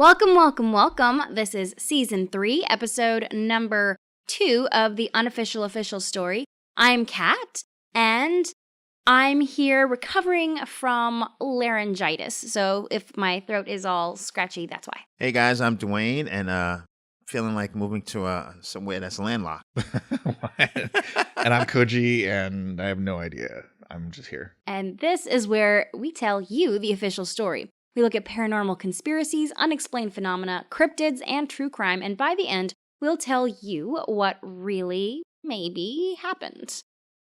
Welcome, welcome, welcome. This is Season 3, Episode number 2 of the Unofficial Official Story. I'm Cat, and I'm here recovering from laryngitis. So if my throat is all scratchy, that's why. Hey guys, I'm Dwayne, and feeling like moving to somewhere that's landlocked. And I'm Koji, and I have no idea. I'm just here. And this is where we tell you the official story. We look at paranormal conspiracies, unexplained phenomena, cryptids, and true crime, and by the end, we'll tell you what really, maybe, happened.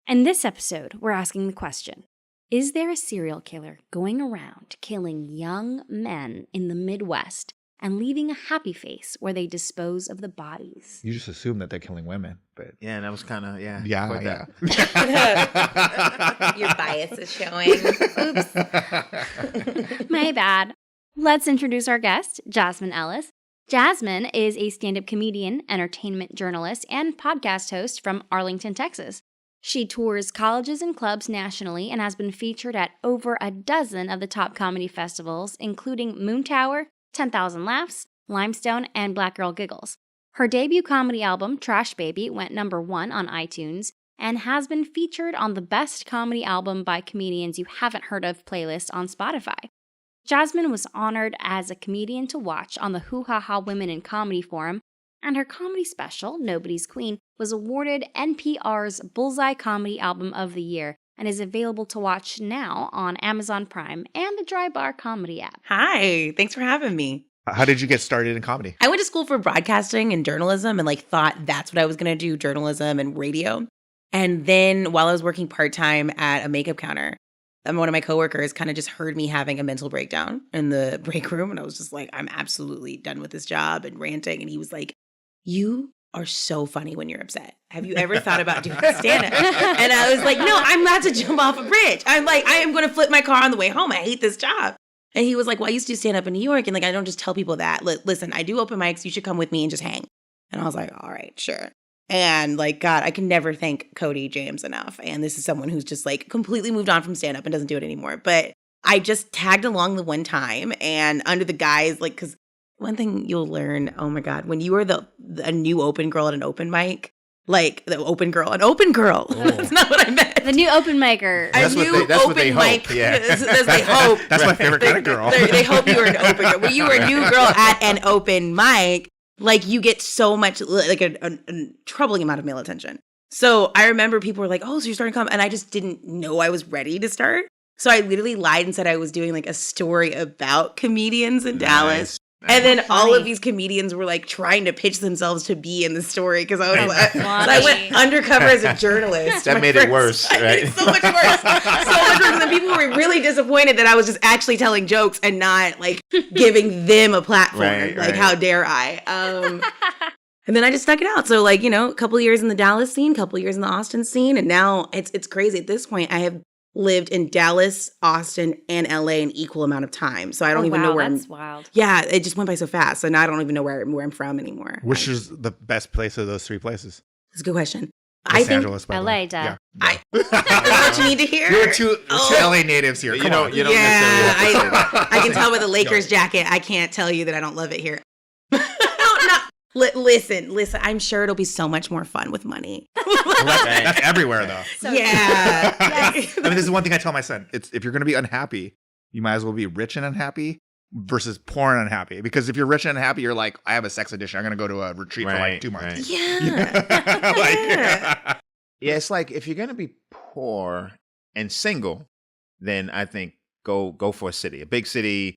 In this episode, we're asking the question, is there a serial killer going around killing young men in the Midwest and leaving a happy face where they dispose of the bodies? You just assume that they're killing women, but Yeah, that was kind of, yeah. Your bias is showing. Oops. My bad. Let's introduce our guest, Jasmine Ellis. Jasmine is a stand-up comedian, entertainment journalist, and podcast host from Arlington, Texas. She tours colleges and clubs nationally and has been featured at over a dozen of the top comedy festivals, including Moon Tower, 10,000 Laughs, Limestone, and Black Girl Giggles. Her debut comedy album, Trash Baby, went number 1 on iTunes and has been featured on the Best Comedy Album by Comedians You Haven't Heard Of playlist on Spotify. Jasmine was honored as a comedian to watch on the Hoo Ha Ha Women in Comedy Forum, and her comedy special, Nobody's Queen, was awarded NPR's Bullseye Comedy Album of the Year and is available to watch now on Amazon Prime and the Dry Bar Comedy app. Hi, thanks for having me. How did you get started in comedy? I went to school for broadcasting and journalism and thought that's what I was going to do, journalism and radio. And then while I was working part-time at a makeup counter, one of my coworkers kind of just heard me having a mental breakdown in the break room. And I was just like, I'm absolutely done with this job and ranting. And he was like, you are so funny when you're upset. Have you ever thought about doing stand-up? And I was like, no, I'm about to jump off a bridge. I'm like, I am going to flip my car on the way home. I hate this job. And he was like, well, I used to do stand-up in New York. And I don't just tell people that. Listen, I do open mics. You should come with me and just hang. And I was like, all right, sure. And God, I can never thank Cody James enough. And this is someone who's just completely moved on from stand-up and doesn't do it anymore. But I just tagged along the one time and under the guise, because one thing you'll learn, oh my God, when you are a new open girl at an open mic, the open girl, an open girl. Oh. That's not what I meant. The new open micer. That's what they hope. Yeah. They hope. That's my favorite kind of girl. They hope you are an open girl. When you are a new girl at an open mic, you get so much, a troubling amount of male attention. So I remember people were like, oh, so you're starting to come. And I just didn't know I was ready to start. So I literally lied and said I was doing a story about comedians in Dallas. And then all of these comedians were trying to pitch themselves to be in the story because I was so I went undercover as a journalist. That made it worse, right? So much worse. So much worse. And then people were really disappointed that I was just actually telling jokes and not giving them a platform. Right. How dare I? And then I just stuck it out. So a couple of years in the Dallas scene, a couple of years in the Austin scene, and now it's crazy. At this point, I have lived in Dallas, Austin, and LA an equal amount of time. So I don't even know where that's wild. Yeah, it just went by so fast. So now I don't even know where I'm from anymore. Which is the best place of those 3 places? That's a good question. Los Angeles, by the way. LA, duh. Yeah. Is that what you need to hear? You're two LA natives here. Come on. You don't yeah, necessarily have to say that. I can tell by the Lakers jacket. I can't tell you that I don't love it here. Listen. I'm sure it'll be so much more fun with money. Well, that's everywhere, though. So Yeah. yes. I mean, this is one thing I tell my son. If you're going to be unhappy, you might as well be rich and unhappy versus poor and unhappy. Because if you're rich and unhappy, you're like, I have a sex addiction. I'm going to go to a retreat for 2 months. Right. Yeah. Yeah, it's if you're going to be poor and single, then I think go for a city, a big city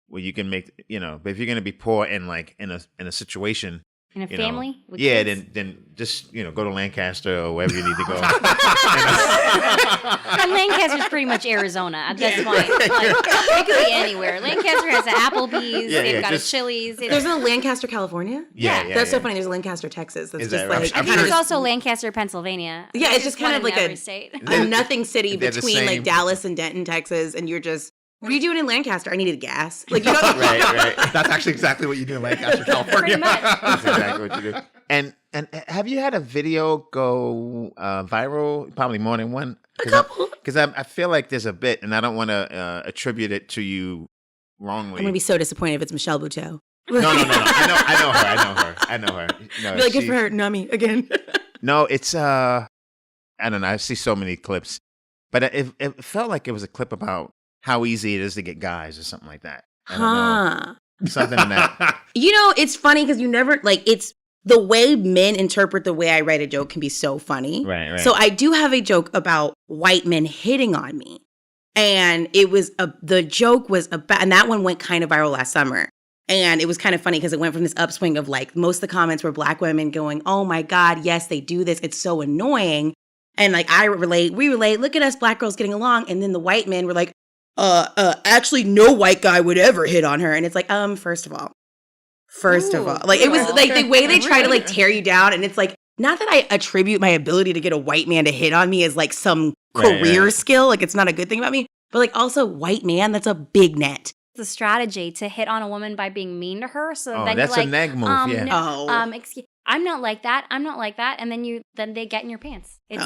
where you can make, but if you're going to be poor and in a situation, In a family? With yeah, kids? then just, go to Lancaster or wherever you need to go. And Lancaster's pretty much Arizona at this point. It could be anywhere. Lancaster has an Applebee's. Yeah, They've got just- a Chili's. There's a Lancaster, California. Yeah. That's so funny. There's a Lancaster, Texas. That's Is just that right? I I'm think sure there's also Lancaster, Pennsylvania. Yeah, it's just kind of one like in every a state. a nothing city They're the between same. Dallas and Denton, Texas, and you're just, what are you doing in Lancaster? I needed gas. Right. That's actually exactly what you do in Lancaster, California. Pretty much. That's exactly what you do. And have you had a video go viral? Probably more than one. A couple. Because I feel like there's a bit, and I don't want to attribute it to you wrongly. I'm going to be so disappointed if it's Michelle Buteau. I know her. No, Be like, good for her, not me again. No, it's I don't know. I see so many clips, but it felt like it was a clip about how easy it is to get guys or something like that. I don't know. Something in that. You know, it's funny because you never it's the way men interpret the way I write a joke can be so funny. Right. So I do have a joke about white men hitting on me. And it was the joke was about, and that one went kind of viral last summer. And it was kind of funny because it went from this upswing of like, most of the comments were black women going, oh my God, yes, they do this. It's so annoying. And like, we relate, look at us black girls getting along. And then the white men were like, actually no white guy would ever hit on her. And it's like, first of all, like it was like the way they try to like tear you down. And it's like, not that I attribute my ability to get a white man to hit on me as like some career skill. Like it's not a good thing about me, but like also white man, that's a big net. The strategy to hit on a woman by being mean to her. So then that's you're like, a neg move. Excuse, I'm not like that. And then they get in your pants. It's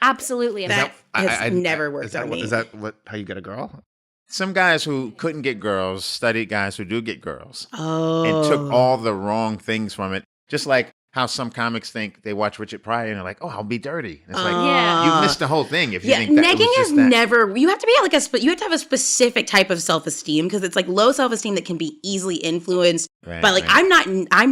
absolutely a that has never worked on me. Is that how you get a girl? Some guys who couldn't get girls studied guys who do get girls. Oh. And took all the wrong things from it. Just like how some comics think they watch Richard Pryor and they're like, oh, I'll be dirty. And it's like, you missed the whole thing if you think that negging was is never, you have to be like you have to have a specific type of self-esteem because it's like low self-esteem that can be easily influenced. But like, I'm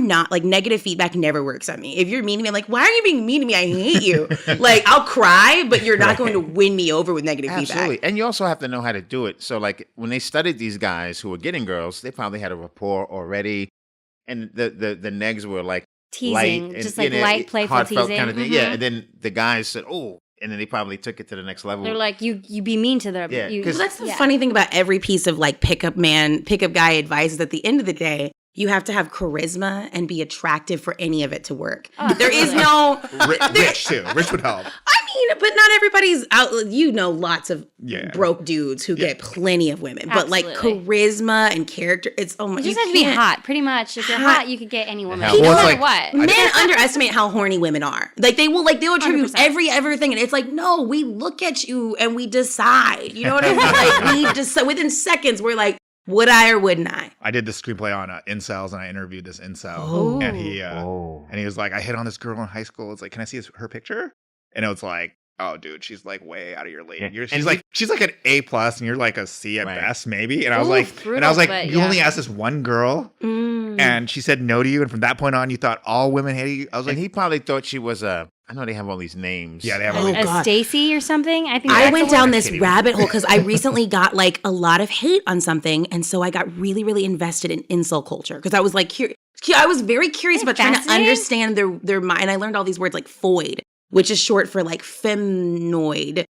not like negative feedback never works on me. If you're mean to me, I'm like, why are you being mean to me? I hate you. Like, I'll cry, but you're not going to win me over with negative feedback. And you also have to know how to do it. So like when they studied these guys who were getting girls, they probably had a rapport already. And the negs were like, teasing, just like light, playful teasing. Kind of thing. Yeah, and then the guys said, oh, and then they probably took it to the next level. They're like, you be mean to them. Yeah, well, that's the funny thing about every piece of like pickup guy advice is at the end of the day, you have to have charisma and be attractive for any of it to work. Oh, there is no... Rich, too. Rich would help. I mean, but not everybody's out... You know lots of broke dudes who get plenty of women. Absolutely. But like charisma and character, it's... Oh my... You just have to be hot, pretty much. If you're hot, you could get any woman. No matter like, what. Men underestimate how horny women are. Like they will attribute 100%. Everything. And it's like, no, we look at you and we decide. You know what I mean? Like we decide within seconds, we're like, would I or wouldn't I? I did this screenplay on incels, and I interviewed this incel, and he was like, I hit on this girl in high school. It's like, can I see her picture? And it was like, oh, dude, she's like way out of your league. Yeah. She's like an A+, and you're like a C at best, maybe. And I was like, you only asked this one girl, and she said no to you, and from that point on, you thought all women hated you. I was like, and he probably thought she was I know they have all these names. Yeah, they have all these names. Stacy or something? I think I went down this rabbit hole because I recently got like a lot of hate on something. And so I got really, really invested in incel culture because I was like, I was very curious about trying to understand their mind. And I learned all these words like foid, which is short for like femnoid.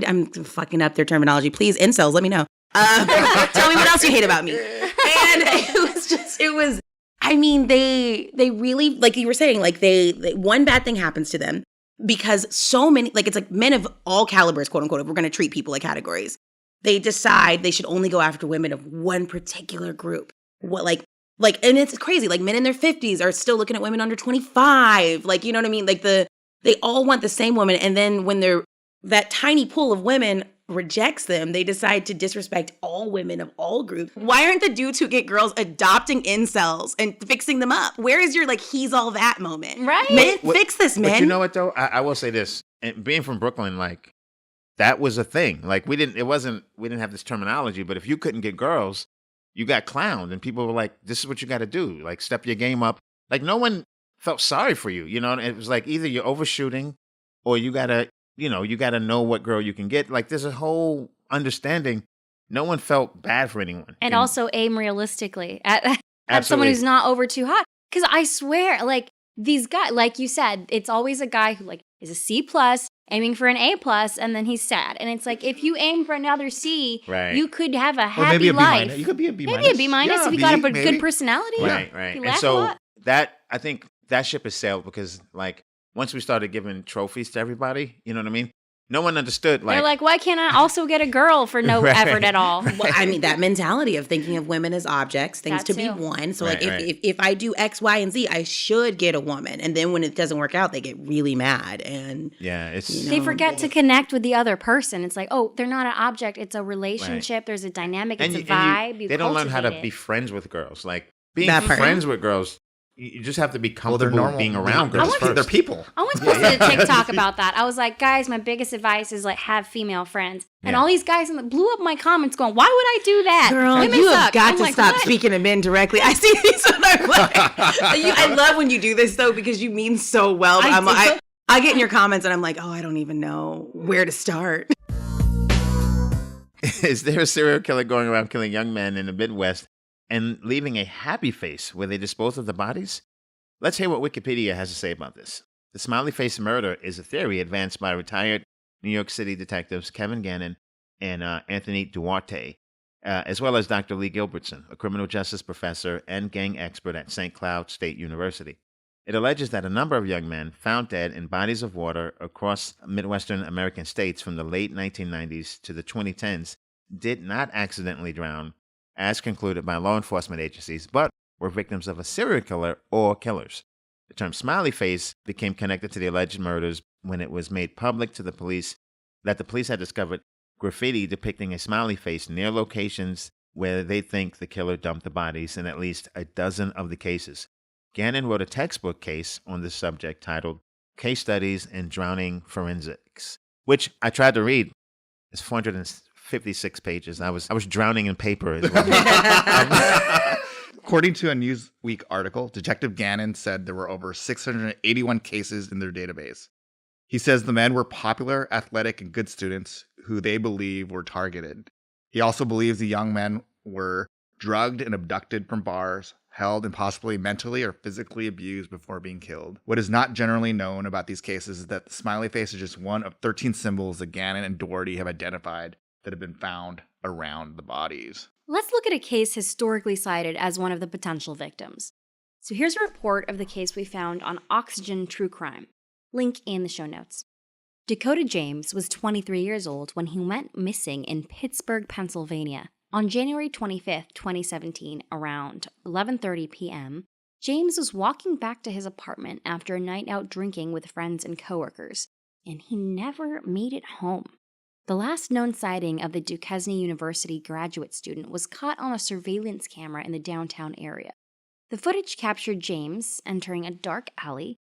I'm fucking up their terminology. Please, incels, let me know. Tell me what else you hate about me. And it was. I mean, they really, like you were saying, like they one bad thing happens to them because so many, like it's like men of all calibers, quote unquote, if we're going to treat people like categories, they decide they should only go after women of one particular group. What like, and it's crazy. Like men in their 50s are still looking at women under 25. Like, you know what I mean? Like they all want the same woman. And then when that tiny pool of women rejects them, they decide to disrespect all women of all groups. Why aren't the dudes who get girls adopting incels and fixing them up? Where is your like he's all that moment? Right. Men, fix this, man. But you know what though? I will say this. And being from Brooklyn, like that was a thing. Like we didn't have this terminology, but if you couldn't get girls, you got clowned and people were like, this is what you got to do. Like step your game up. Like no one felt sorry for you. You know, it was like either you're overshooting or you got to know what girl you can get. Like there's a whole understanding. No one felt bad for anyone. And also aim realistically at someone who's not over too hot. Because I swear, like these guys, like you said, it's always a guy who like is a C+, aiming for an A+, and then he's sad. And it's like, if you aim for another C, you could have a happy maybe a life. B-minus. You could be a B-. Maybe a B- if you got a good personality. Right. You And laugh so a lot. that, I think that ship has sailed because like, once we started giving trophies to everybody, you know what I mean? No one understood. They're like, why can't I also get a girl for no effort at all? Well, I mean, that mentality of thinking of women as objects, things to be won. So, if I do X, Y, and Z, I should get a woman. And then when it doesn't work out, they get really mad. And they forget to connect with the other person. It's like, oh, they're not an object. It's a relationship. Right. There's a dynamic. It's a vibe. They don't learn how to be friends with girls. Like being friends with girls. You just have to be comfortable being around girls first. They're people. I once posted a TikTok about that. I was like, guys, my biggest advice is like have female friends. And all these guys blew up my comments going, why would I do that? Girl, women you have got to stop speaking to men directly. I see these when I'm like, I love when you do this though because you mean so well. But I get in your comments and I'm like, oh, I don't even know where to start. Is there a serial killer going around killing young men in the Midwest and leaving a happy face where they dispose of the bodies? Let's hear what Wikipedia has to say about this. The smiley face murder is a theory advanced by retired New York City detectives Kevin Gannon and Anthony Duarte, as well as Dr. Lee Gilbertson, a criminal justice professor and gang expert at St. Cloud State University. It alleges that a number of young men found dead in bodies of water across Midwestern American states from the late 1990s to the 2010s did not accidentally drown, as concluded by law enforcement agencies, but were victims of a serial killer or killers. The term smiley face became connected to the alleged murders when it was made public to the police that the police had discovered graffiti depicting a smiley face near locations where they think the killer dumped the bodies in at least a dozen of the cases. Gannon wrote a textbook case on this subject titled Case Studies in Drowning Forensics, which I tried to read. It's 456 pages. I was drowning in paper as well. According to a Newsweek article, Detective Gannon said there were over 681 cases in their database. He says the men were popular, athletic, and good students who they believe were targeted. He also believes the young men were drugged and abducted from bars, held and possibly mentally or physically abused before being killed. What is not generally known about these cases is that the smiley face is just one of 13 symbols that Gannon and Doherty have identified that have been found around the bodies. Let's look at a case historically cited as one of the potential victims. So here's a report of the case we found on Oxygen True Crime. Link in the show notes. Dakota James was 23 years old when he went missing in Pittsburgh, Pennsylvania. On January 25th, 2017, around 11:30 p.m., James was walking back to his apartment after a night out drinking with friends and coworkers, and he never made it home. The last known sighting of the Duquesne University graduate student was caught on a surveillance camera in the downtown area. The footage captured James entering a dark alley,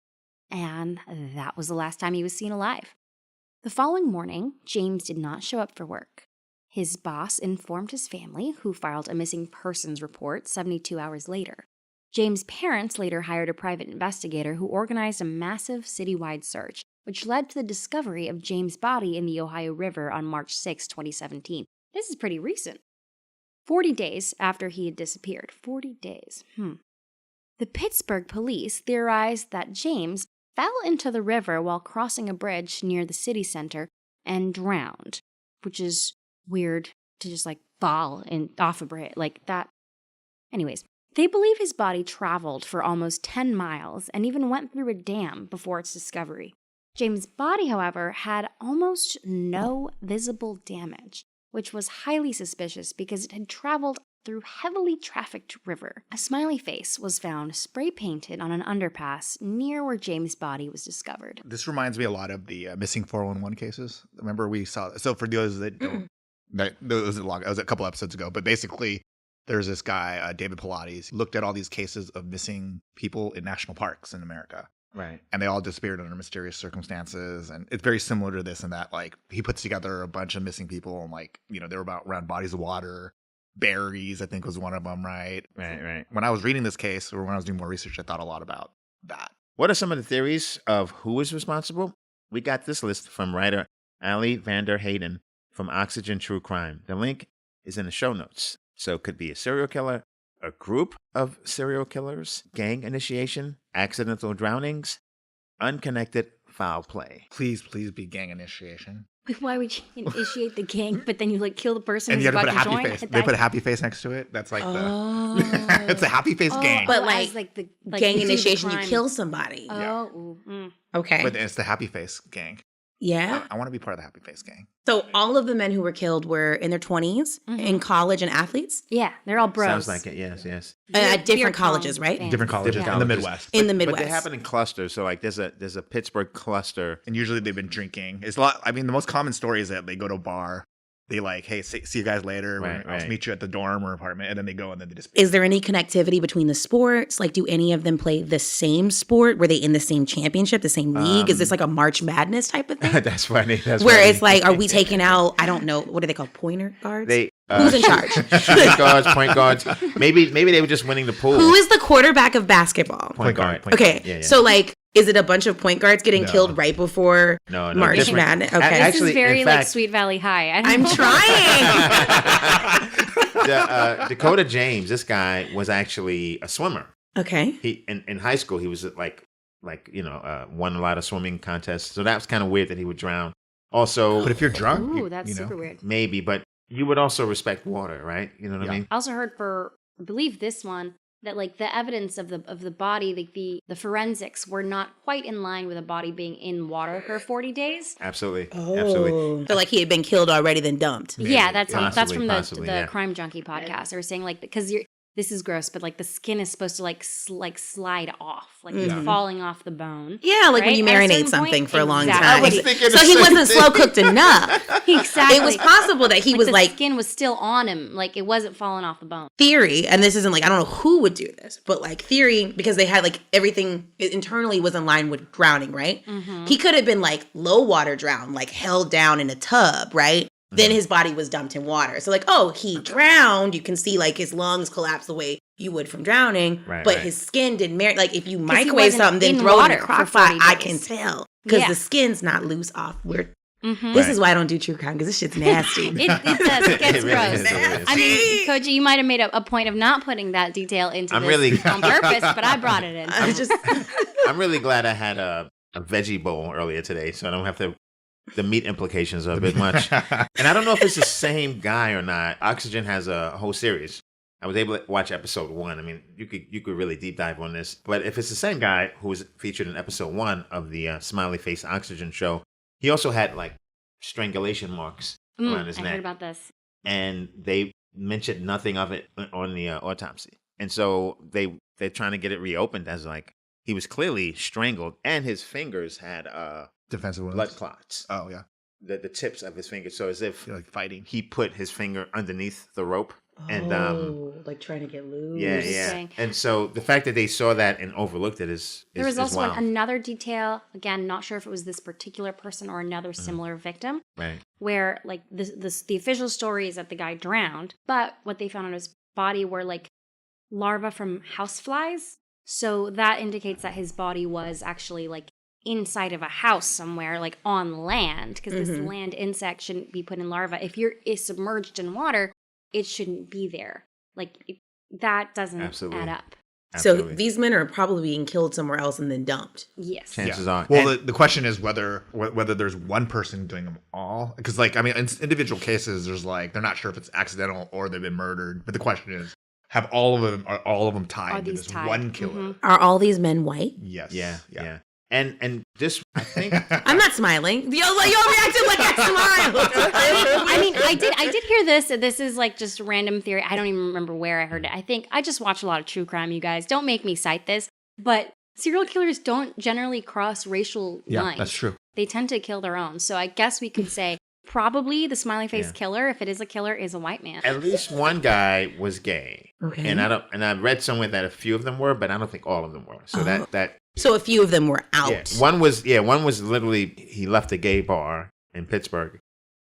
and that was the last time he was seen alive. The following morning, James did not show up for work. His boss informed his family, who filed a missing persons report 72 hours later. James' parents later hired a private investigator who organized a massive citywide search, which led to the discovery of James' body in the Ohio River on March 6, 2017. This is pretty recent. 40 days after he had disappeared. 40 days. The Pittsburgh police theorized that James fell into the river while crossing a bridge near the city center and drowned, which is weird to just fall off a bridge like that. Anyways, they believe his body traveled for almost 10 miles and even went through a dam before its discovery. James' body, however, had almost no visible damage, which was highly suspicious because it had traveled through heavily trafficked river. A smiley face was found spray-painted on an underpass near where James' body was discovered. This reminds me a lot of the missing 411 cases. Remember we saw, so for those that don't, that was a couple episodes ago, but basically there's this guy, David Pilates, looked at all these cases of missing people in national parks in America. Right. And they all disappeared under mysterious circumstances. And it's very similar to this in that, he puts together a bunch of missing people and, they were around bodies of water. Berries, I think, was one of them, right? Right. When I was reading this case, or when I was doing more research, I thought a lot about that. What are some of the theories of who is responsible? We got this list from writer Ali Vander Hayden from Oxygen True Crime. The link is in the show notes. So it could be a serial killer, a group of serial killers, gang initiation, accidental drownings, unconnected foul play. Please be gang initiation. Why would you initiate the gang, but then you kill the person and who's you about to put a to happy join? face. They put a happy face next to it. That's it's a happy face gang. But the gang initiation, you kill somebody. Oh, okay. But it's the happy face gang. Yeah. I want to be part of the happy face gang. So all of the men who were killed were in their 20s, in college and athletes? Yeah, they're all bros. Sounds like it. Yes. At different colleges, right? fans. Different colleges Yeah. in the Midwest. In the But Midwest. they happen in clusters. So like there's a Pittsburgh cluster. And usually they've been drinking. It's a lot. I mean, the most common story is that they go to a bar. They like, hey, see you guys later. I'll meet you at the dorm or apartment. And then they go and then they just. Is there any connectivity between the sports? Like, do any of them play the same sport? Were they in the same championship, the same league? Is this like a March Madness type of thing? That's funny. Where it's like, are we taking out, I don't know, what are they called? Pointer guards? Who's in charge? Shoot guards, point guards. Maybe they were just winning the pool. Who is the quarterback of basketball? Point guard. Okay, Yeah. So like, is it a bunch of point guards getting killed right before No, March different. Madness? Okay. This Actually, is very in like fact- Sweet Valley High. I'm trying. Dakota James, this guy was actually a swimmer. Okay. He in high school he was like won a lot of swimming contests. So that was kind of weird that he would drown. Also, But if you're drunk, Ooh, that's super weird. maybe, but you would also respect water, right? You know what I mean? I also heard I believe this one, that like the evidence of the body, like the forensics were not quite in line with a body being in water for 40 days. Absolutely. Oh. Absolutely. So like he had been killed already, then dumped. Yeah, that's Possibly, from the yeah. Crime Junkie podcast. They were saying like because this is gross, but like the skin is supposed to like slide off, like it's falling off the bone. Yeah, like when right? you At a marinate certain something point, for a long exactly. time. I was thinking So the he same wasn't thing. slow cooked enough. Exactly. It was possible that he was the like skin was still on him, like it wasn't falling off the bone. theory, and this isn't like I don't know who would do this, but like theory because they had like everything internally was in line with drowning, right? Mm-hmm. He could have been like low water drowned, like held down in a tub, right? Then his body was dumped in water. So like, oh, he drowned. You can see like his lungs collapse the way you would from drowning, but his skin didn't marinate. Like if you microwave wasn't something, then in throw it in a water for crock 40 pot, I days. can tell because Yeah. the skin's not loose off. Mm-hmm. This is why I don't do true crime because this shit's nasty. It gets It really gross. is, it really is. I mean, Koji, you might have made a point of not putting that detail into I'm this really- on purpose, but I brought it in. I just I'm really glad I had a veggie bowl earlier today, so I don't have to. The meat implications are a bit much. And I don't know if it's the same guy or not. Oxygen has a whole series. I was able to watch episode 1. I mean, you could really deep dive on this. But if it's the same guy who was featured in episode 1 of the Smiley Face Oxygen show, he also had like strangulation marks around his I neck. heard about this. And they mentioned nothing of it on the autopsy. And so they're trying to get it reopened as like he was clearly strangled and his fingers had defensive wounds. blood clots. Oh yeah, The tips of his fingers. So as if you're like fighting. he put his finger underneath the rope. And like trying to get loose. yeah. Interesting. And so the fact that they saw that and overlooked it is There was also wild. another detail, again, not sure if it was this particular person or another Mm-hmm. similar victim, Right. where like the official story is that the guy drowned, but what they found on his body were like larvae from houseflies. So that indicates that his body was actually like inside of a house somewhere, like on land, because this land insect shouldn't be put in larvae. If is submerged in water, it shouldn't be there. Like that doesn't Absolutely. add up. Absolutely. So these men are probably being killed somewhere else and then dumped. Yes. Chances are. Well, And- the question is whether there's one person doing them all. Because, like, I mean, in individual cases, there's like they're not sure if it's accidental or they've been murdered. But the question is, are all of them tied Are to these this tied? one killer? Mhm. Are all these men white? Yes. yeah. And this, I think. I'm not smiling. Y'all reacted like I smiled. I mean, I did hear this. This is like just random theory. I don't even remember where I heard it. I think I just watch a lot of true crime, you guys. Don't make me cite this. But serial killers don't generally cross racial Yeah, lines. that's true. They tend to kill their own. So I guess we could say probably the smiley face killer, if it is a killer, is a white man. At least one guy was gay. Okay. And I read somewhere that a few of them were, but I don't think all of them were. So that So a few of them were out. one was literally he left a gay bar in Pittsburgh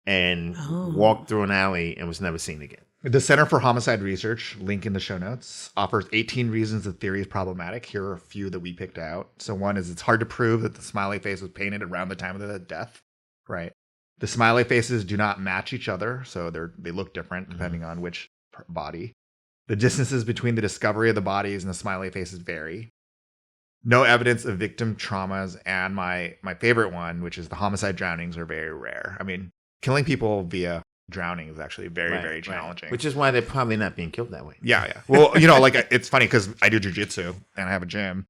and walked through an alley and was never seen again. The Center for Homicide Research, link in the show notes, offers 18 reasons the theory is problematic. Here are a few that we picked out. So one is it's hard to prove that the smiley face was painted around the time of the death, right? The smiley faces do not match each other, so they look different depending on which body. The distances between the discovery of the bodies and the smiley faces vary. No evidence of victim traumas, and my favorite one, which is the homicide drownings, are very rare. I mean, killing people via drowning is actually very challenging. Which is why they're probably not being killed that way. Yeah. Well, like it's funny because I do jujitsu and I have a gym.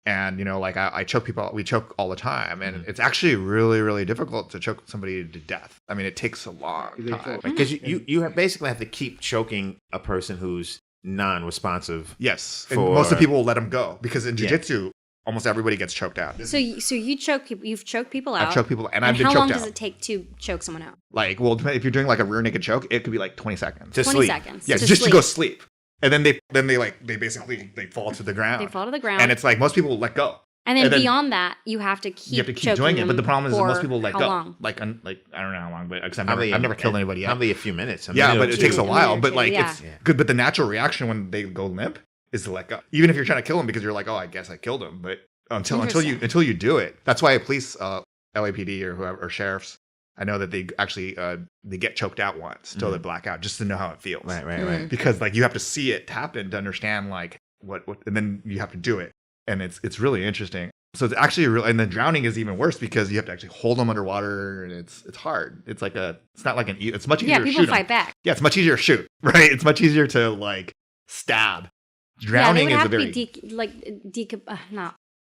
And, like I choke people, we choke all the time. And it's actually really, really difficult to choke somebody to death. I mean, it takes a long time. Because you basically have to keep choking a person who's non-responsive. Yes. And most of the people will let them go because in jiu-jitsu, almost everybody gets choked out. So you choke people, you've choked people out. I've choked people and I've been choked out. How long does it take to choke someone out? Like, well, if you're doing like a rear naked choke, it could be like 20 seconds. To 20 sleep. seconds. Yeah, just to go sleep. And then they basically fall to the ground. They fall to the ground. And it's like most people let go. And then beyond that, you have to keep doing it. But the problem is that most people let go. Long? Like I don't know how long, but I've never killed anybody yet. Probably a few minutes. Yeah, but it takes a while. But like it's good. But the natural reaction when they go limp is to let go. Even if you're trying to kill them because you're like, oh, I guess I killed him. But until you do it, that's why police, LAPD or whoever, or sheriffs, I know that they actually they get choked out once till they black out just to know how it feels. Right. Because like you have to see it happen to understand like what, and then you have to do it, and it's really interesting. So it's actually and then drowning is even worse because you have to actually hold them underwater, and it's hard. It's like it's not like it's much easier. Yeah, people to shoot fight them. back. Yeah, it's much easier to shoot. Right, it's much easier to like stab. Drowning is a very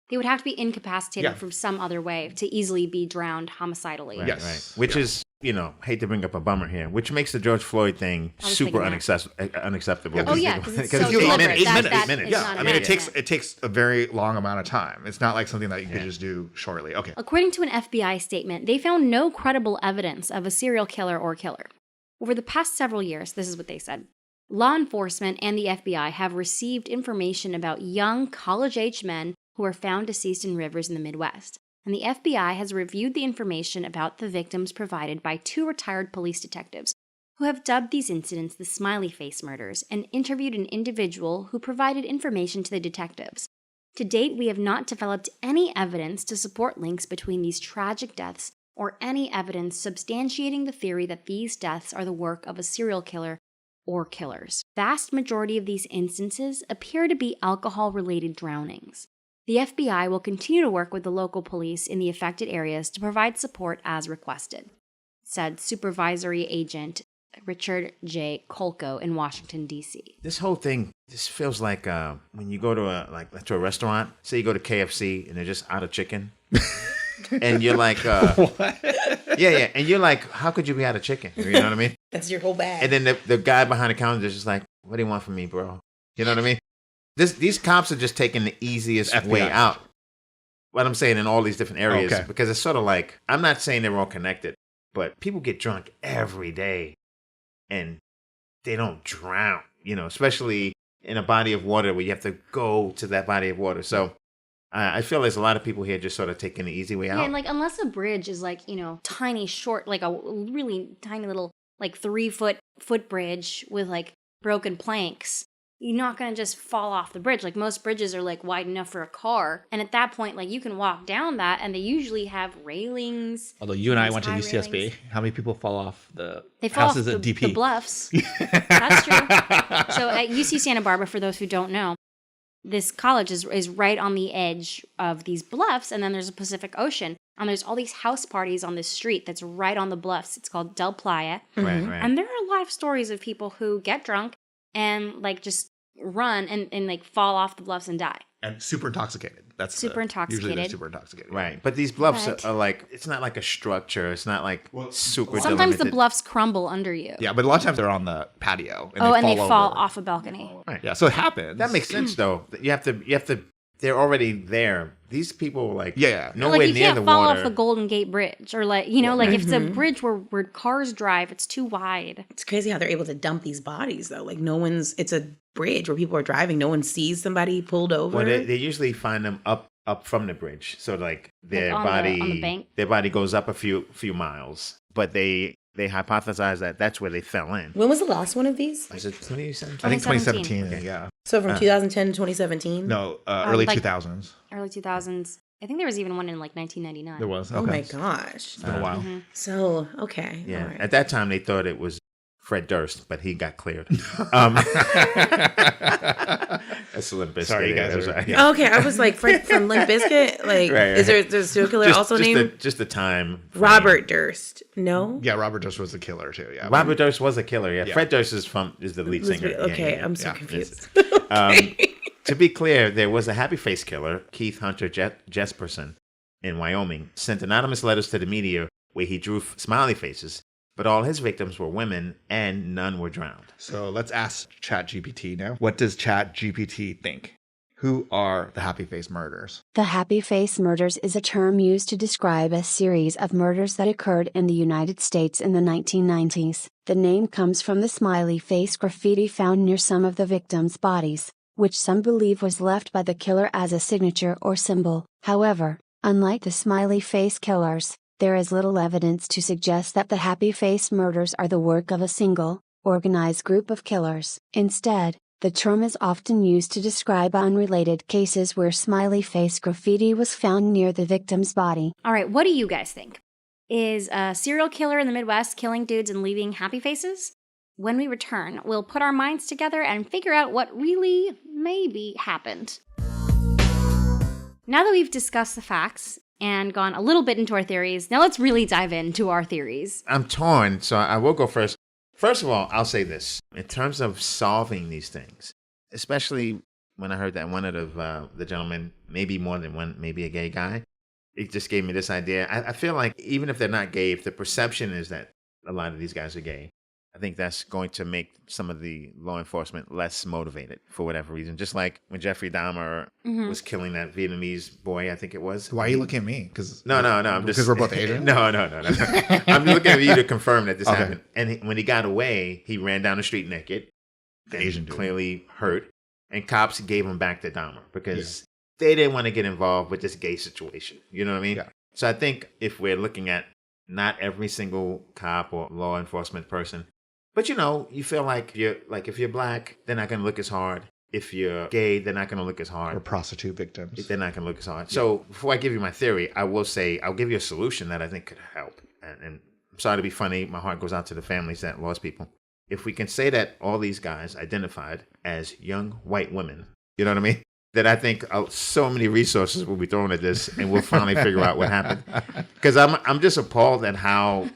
They would have to be incapacitated from some other way to easily be drowned homicidally. Right, right. Which is, hate to bring up a bummer here, which makes the George Floyd thing super unacceptable. Oh, yeah, because it's so it feels deliberate. 8 minutes. Yeah, I mean, it takes a very long amount of time. It's not like something that you could just do shortly. Okay. According to an FBI statement, they found no credible evidence of a serial killer or killer. Over the past several years, this is what they said, law enforcement and the FBI have received information about young, college-age men who were found deceased in rivers in the Midwest. And the FBI has reviewed the information about the victims provided by 2 retired police detectives who have dubbed these incidents the Smiley face murders and interviewed an individual who provided information to the detectives. To date, we have not developed any evidence to support links between these tragic deaths or any evidence substantiating the theory that these deaths are the work of a serial killer or killers. Vast majority of these instances appear to be alcohol-related drownings. The FBI will continue to work with the local police in the affected areas to provide support as requested, said Supervisory Agent Richard J. Kolko in Washington, D.C. This whole thing, this feels like when you go to a restaurant, say you go to KFC and they're just out of chicken. And you're like, what? Yeah. And you're like, how could you be out of chicken? You know what I mean? That's your whole bag. And then the guy behind the counter is just like, what do you want from me, bro? You know what I mean? These cops are just taking the easiest FBI. way out. What I'm saying in all these different areas, because it's sort of like, I'm not saying they're all connected, but people get drunk every day and they don't drown, especially in a body of water where you have to go to that body of water. So I feel there's a lot of people here just sort of taking the easy way out. Yeah, and like, unless a bridge is like, tiny, short, like a really tiny little, like 3-foot bridge with like broken planks, you're not going to just fall off the bridge. Like, most bridges are like wide enough for a car. And at that point, like, you can walk down that and they usually have railings. Although you and I went to UCSB, railings. How many people fall off the They fall off houses at DP? the bluffs. That's true. So at UC Santa Barbara, for those who don't know, this college is right on the edge of these bluffs, and then there's a Pacific Ocean, and there's all these house parties on this street that's right on the bluffs. It's called Del Playa. Right. And there are a lot of stories of people who get drunk and like just run and like fall off the bluffs and die. And super intoxicated. That's super intoxicated. Usually they're super intoxicated. Right. But these bluffs But- are like, it's not like a structure. It's not like super Sometimes the delimited. bluffs crumble under you. Yeah, but a lot of times they're on the patio. And they fall over. off a balcony. Right. Yeah, so it happens. That makes sense, though. You have to. They're already there. These people, like, Yeah. nowhere Like, you near can't the fall water. off the Golden Gate Bridge, or like, like if it's a bridge where cars drive, it's too wide. It's crazy how they're able to dump these bodies, though. Like, it's a bridge where people are driving. No one sees somebody pulled over. Well, they usually find them up from the bridge, so like their Like body, on the bank? their body goes up a few miles, but they hypothesize that that's where they fell in. When was the last one of these? Was it 2017? I think 2017. 2017, yeah. So from 2010 to 2017? No, early like- 2000s. Early 2000s. I think there was even one in like 1999. There was. Oh Okay. my gosh. It's been a while. So, okay. Yeah, all right. at that time they thought it was Fred Durst, but he got cleared. That's a little bit. Sorry, you guys That was are- right. yeah. Okay, I was like, from Limp Bizkit? Like, Right. is there a serial killer also named just the time. frame. Robert Durst? No? Yeah, Robert Durst was the killer, too. Yeah. Robert Durst was a killer. Yeah, Yeah. Fred Durst is the lead singer. Okay, Yeah. I'm so Yeah. confused. Um, To be clear, there was a happy face killer, Keith Hunter Jesperson, in Wyoming, sent anonymous letters to the media where he drew smiley faces, but all his victims were women and none were drowned. So let's ask ChatGPT now. What does ChatGPT think? Who are the happy face murders? The happy face murders is a term used to describe a series of murders that occurred in the United States in the 1990s. The name comes from the smiley face graffiti found near some of the victims' bodies, which some believe was left by the killer as a signature or symbol. However, unlike the smiley face killers, there is little evidence to suggest that the happy face murders are the work of a single, organized group of killers. Instead, the term is often used to describe unrelated cases where smiley face graffiti was found near the victim's body. All right, what do you guys think? Is a serial killer in the Midwest killing dudes and leaving happy faces? When we return, we'll put our minds together and figure out what really maybe happened. Now that we've discussed the facts and gone a little bit into our theories, now let's really dive into our theories. I'm torn, so I will go first. First of all, I'll say this. In terms of solving these things, especially when I heard that one of the gentlemen, maybe more than one, maybe a gay guy, it just gave me this idea. I feel like even if they're not gay, if the perception is that a lot of these guys are gay, I think that's going to make some of the law enforcement less motivated for whatever reason. Just like when Jeffrey Dahmer was killing that Vietnamese boy, I think it was. Why are you looking at me? No. I'm just because we're both Asian. No. I'm looking at you to confirm that this happened. And when he got away, he ran down the street naked. The Asian dude. Clearly hurt, and cops gave him back to Dahmer because they didn't want to get involved with this gay situation. You know what I mean? Yeah. So I think if we're looking at not every single cop or law enforcement person. But you feel like if you're black, they're not going to look as hard. If you're gay, they're not going to look as hard. Or prostitute victims. They're not going to look as hard. So before I give you my theory, I will say I'll give you a solution that I think could help. And I'm sorry to be funny. My heart goes out to the families that lost people. If we can say that all these guys identified as young white women, you know what I mean? That I think so many resources will be thrown at this, and we'll finally figure out what happened. Because I'm just appalled at how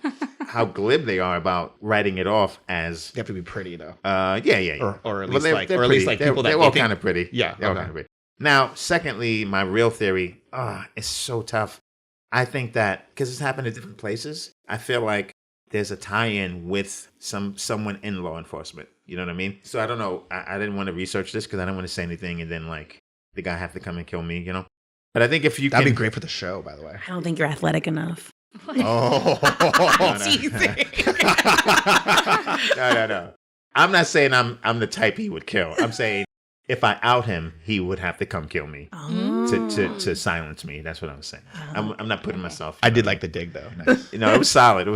glib they are about writing it off as. They have to be pretty though. Yeah. Or at least they're or at least like people that they're all kind of pretty. Yeah. They're all kind of pretty. Now, secondly, my real theory. It's so tough. I think that because it's happened in different places, I feel like there's a tie-in with someone in law enforcement. You know what I mean? So I don't know. I didn't want to research this because I don't want to say anything and then the guy have to come and kill me. But I think if you that'd be great for the show, by the way. I don't think you're athletic enough. Oh, no. I'm not saying I'm the type he would kill. I'm saying if I out him, he would have to come kill me to silence me. That's what I'm saying. I'm not putting myself. I did like the dig though. Nice. It was solid.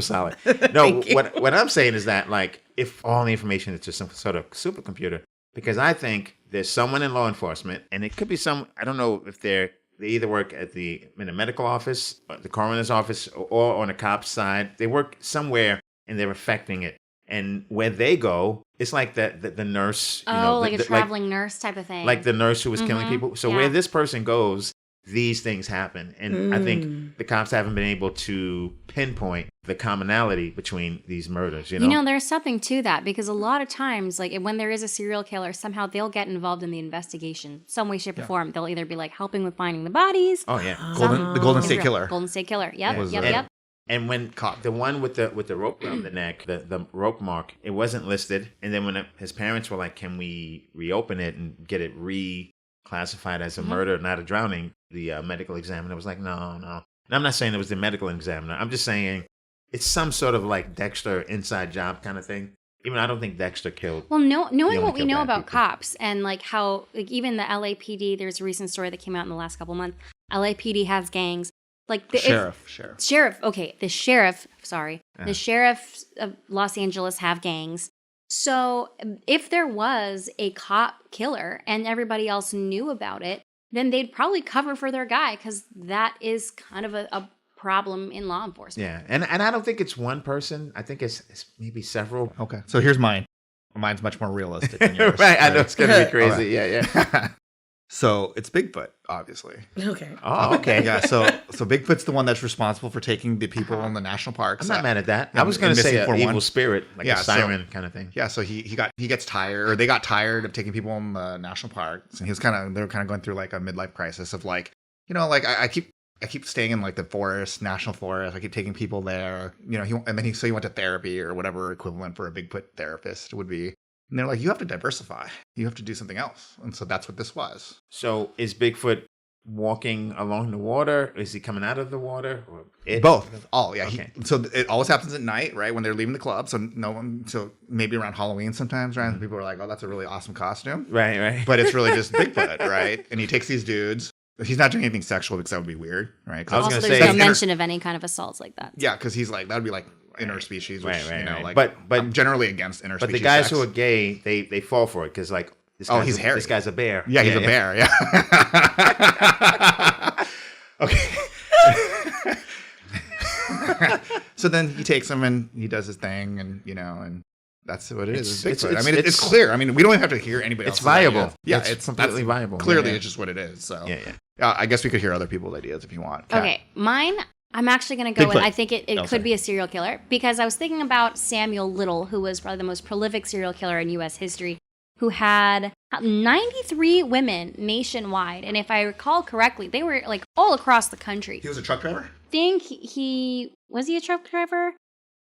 No, what I'm saying is that if all the information is just some sort of supercomputer, because I think there's someone in law enforcement, and it could be I don't know if they either work in a medical office, or the coroner's office, or on a cop's side. They work somewhere and they're affecting it. And where they go, it's like the nurse. A traveling nurse type of thing. Like the nurse who was killing people. So where this person goes, these things happen. And I think the cops haven't been able to pinpoint the commonality between these murders. There's something to that because a lot of times, when there is a serial killer, somehow they'll get involved in the investigation, some way, shape, or form. They'll either be helping with finding the bodies. Oh yeah, the Golden State Killer. Golden State Killer. Yep. And when the one with the rope around the neck, the rope mark, it wasn't listed. And then when his parents were like, "Can we reopen it and get it reclassified as a murder, not a drowning?" The medical examiner was like, "No." And I'm not saying it was the medical examiner. I'm just saying it's some sort of Dexter inside job kind of thing. Even I don't think Dexter killed. Well, knowing what we know about cops and how even the LAPD, there's a recent story that came out in the last couple months. LAPD has gangs. Sheriff. Okay, the sheriff of Los Angeles have gangs. So if there was a cop killer and everybody else knew about it, then they'd probably cover for their guy because that is kind of a problem in law enforcement. Yeah, and I don't think it's one person. I think it's maybe several. Okay, so here's mine. Mine's much more realistic than yours. Right, I know it's going to be crazy. Right. Yeah. So it's Bigfoot, obviously. Okay. Oh, okay. Yeah, so Bigfoot's the one that's responsible for taking the people in the national parks. I'm not mad at that. Yeah, I was going to say Missing an 4-1. evil spirit, like a siren kind of thing. Yeah, so he gets tired, or they got tired of taking people in the national parks, and they were kind of going through like a midlife crisis of like, like I keep staying in like the forest, national forest. I keep taking people there, he went to therapy or whatever equivalent for a Bigfoot therapist would be. And they're like, you have to diversify. You have to do something else. And so that's what this was. So is Bigfoot walking along the water? Is he coming out of the water? Or Both. All, yeah. Okay. So it always happens at night, right? When they're leaving the club. So maybe around Halloween sometimes, right? And people are like, oh, that's a really awesome costume. Right. But it's really just Bigfoot, right? And he takes these dudes. He's not doing anything sexual because that would be weird, right? I was Also, gonna there's say- no mention of any kind of assaults like that. Yeah, because he's like, that would be like interspecies, which, Right. like, But I'm generally against interspecies But the guys sex. who are gay, they fall for it because like he's hairy. This guy's a bear. Yeah, he's a bear, yeah. Okay. So then he takes him and he does his thing and, and that's what it is. It's Bigfoot. It's clear. I mean, we don't have to hear anybody else. It's viable. Yeah, it's completely viable. Clearly, Yeah. it's just what it is. So Yeah. I guess we could hear other people's ideas if you want. Kat. Okay, mine, I'm actually going to go with, Bigfoot. I think it could be a serial killer because I was thinking about Samuel Little, who was probably the most prolific serial killer in U.S. history, who had 93 women nationwide. And if I recall correctly, they were like all across the country. He was a truck driver? I think was he a truck driver?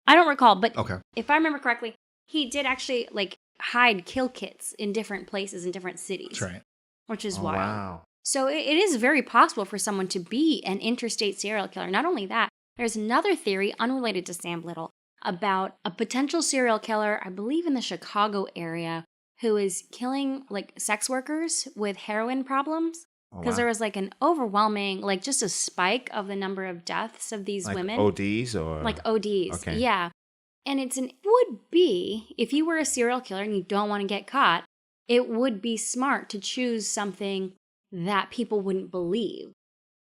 I don't recall, but Okay. if I remember correctly, he did actually like hide kill kits in different places in different cities. That's right. Which is Oh, wild. wow. So it is very possible for someone to be an interstate serial killer. Not only that, there's another theory unrelated to Sam Little about a potential serial killer, I believe in the Chicago area, who is killing like sex workers with heroin problems. Oh, Because wow. there was like an overwhelming, like just a spike of the number of deaths of these Like women. ODs or Like ODs. Okay. Yeah. And it would be, if you were a serial killer and you don't want to get caught, it would be smart to choose something that people wouldn't believe.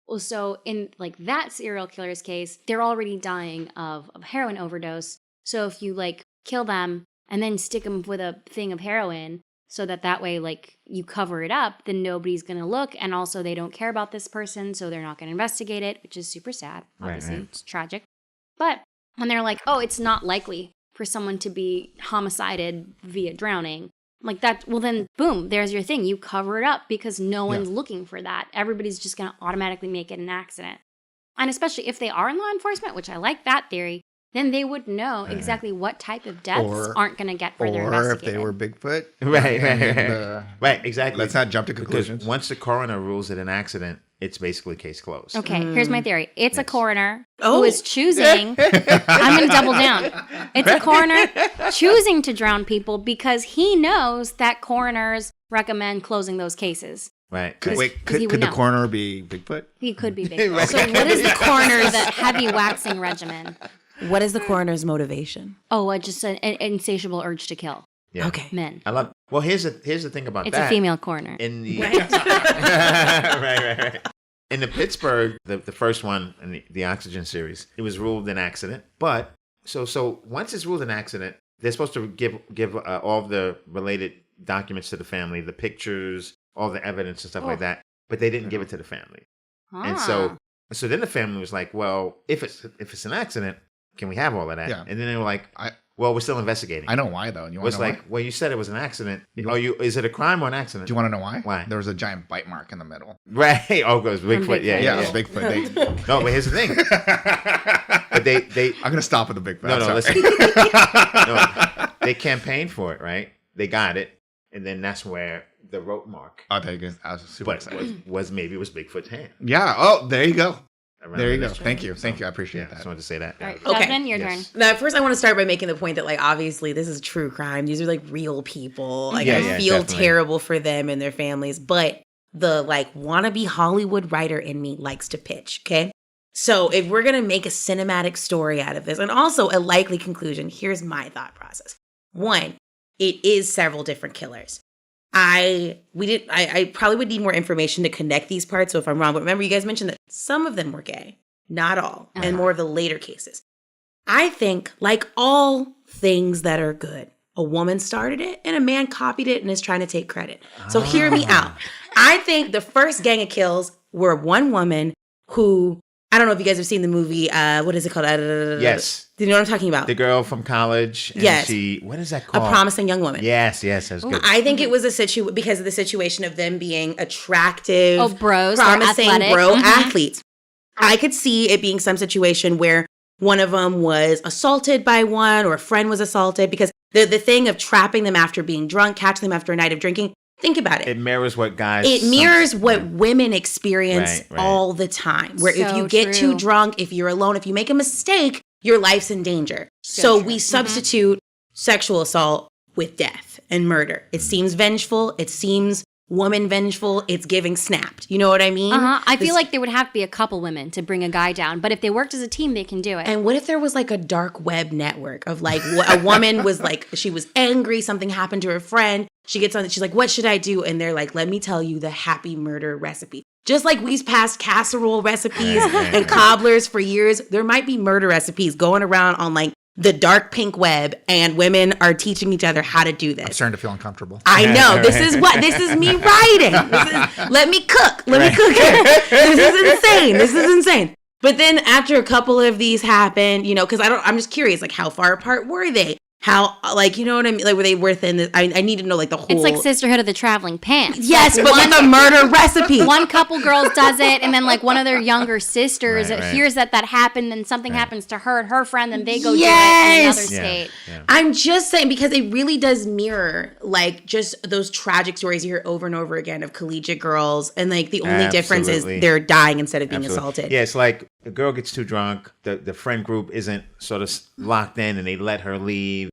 Well, so in like that serial killer's case, they're already dying of heroin overdose. So if you like kill them and then stick them with a thing of heroin so that way like you cover it up, then nobody's going to look. And also they don't care about this person, so they're not going to investigate it, which is super sad. Obviously, Right. It's tragic. But when they're like, oh, it's not likely for someone to be homicided via drowning, like that, well then, boom, there's your thing. You cover it up because no one's looking for that. Everybody's just going to automatically make it an accident. And especially if they are in law enforcement, which I like that theory, then they would know exactly what type of deaths aren't going to get further Or if investigated. they were Bigfoot. Right. Right, exactly. Let's not jump to Because conclusions. once the coroner rules it an accident, it's basically case closed. Okay, here's my theory. It's a coroner Oh. who is choosing. I'm going to double down. It's a coroner choosing to drown people because he knows that coroners recommend closing those cases. Right. Could he would the know. coroner be Bigfoot? He could be big. So what is the coroner's heavy waxing regimen? What is the coroner's motivation? Oh, just an insatiable urge to kill Yeah. Okay. men. I love. Well, here's the thing about It's that. a female coroner. In the right. In the Pittsburgh, the first one in the Oxygen series, it was ruled an accident. But so once it's ruled an accident, they're supposed to give all of the related documents to the family, the pictures, all the evidence and stuff like that. But they didn't give it to the family, and so then the family was like, well, if it's an accident, can we have all of that? Yeah. And then they were like, well, we're still investigating. I know why, though. You want was to know like, why? well, you said it was an accident. Is it a crime or an accident? Do you want to know why? Why? There was a giant bite mark in the middle. Right. Oh, it goes Bigfoot. Bigfoot. Yeah. It was Bigfoot. No, but here's the thing. But they I'm gonna stop with the Bigfoot. no, I'm sorry. listen. No, they campaigned for it, right? They got it, and then that's where the rope mark. Oh, there you go. I was super But excited. was Bigfoot's hand. Yeah. Oh, there you go. around There you the go. neck. Thank you. So, Thank you. I appreciate Just that. wanted to say that. All right, Okay. Jasmine, your Yes. turn. Now, first, I want to start by making the point that, like, obviously, this is true crime. These are like real people. Like, Yeah, I yeah, feel definitely. terrible for them and their families. But the like wannabe Hollywood writer in me likes to pitch. Okay, so if we're gonna make a cinematic story out of this, and also a likely conclusion, here's my thought process. One, it is several different killers. I probably would need more information to connect these parts. So if I'm wrong, but remember, you guys mentioned that some of them were gay, not all, and more of the later cases. I think, like all things that are good, a woman started it and a man copied it and is trying to take credit. So hear me out. I think the first gang of kills were one woman who, I don't know if you guys have seen the movie, what is it called? Yes. Do you know what I'm talking about? The girl from college. And Yes. what is that A called? Promising Young Woman. Yes, that's good. I think it was because of the situation of them being attractive, bros, they're promising athletic. bro athletes. I could see it being some situation where one of them was assaulted by one or a friend was assaulted, because the thing of trapping them after being drunk, catching them after a night of drinking, think about it. It mirrors what guys... It mirrors what women experience Right. all the time, where if So you get true. too drunk, if you're alone, if you make a mistake, your life's in danger. So we substitute sexual assault with death and murder. It seems vengeful. It seems woman vengeful. It's giving snapped. You know what I mean? I feel like there would have to be a couple women to bring a guy down, but if they worked as a team, they can do it. And what if there was like a dark web network of like a woman was like, she was angry, something happened to her friend. She gets on it, she's like, what should I do? And they're like, let me tell you the happy murder recipe. Just like we've passed casserole recipes and cobblers for years, there might be murder recipes going around on like the dark pink web, and women are teaching each other how to do this. I'm starting to feel uncomfortable. I know. This is me writing. Let me cook. Let me cook here. This is insane. But then after a couple of these happened, you know, because I'm just curious, like how far apart were they? How, like, you know what I mean? Like, were they within this? I need to know, like, the whole... It's like Sisterhood of the Traveling Pants. Yes, but with a murder recipe. One couple girls does it, and then, like, one of their younger sisters Right. hears that happened, and something happens to her and her friend, and they go do it in Yes. another state. Yeah. I'm just saying, because it really does mirror, like, just those tragic stories you hear over and over again of collegiate girls, and, like, the only difference is Absolutely. they're dying instead of being Absolutely. assaulted. Yeah, it's like the girl gets too drunk, the friend group isn't sort of locked in, and they let her leave.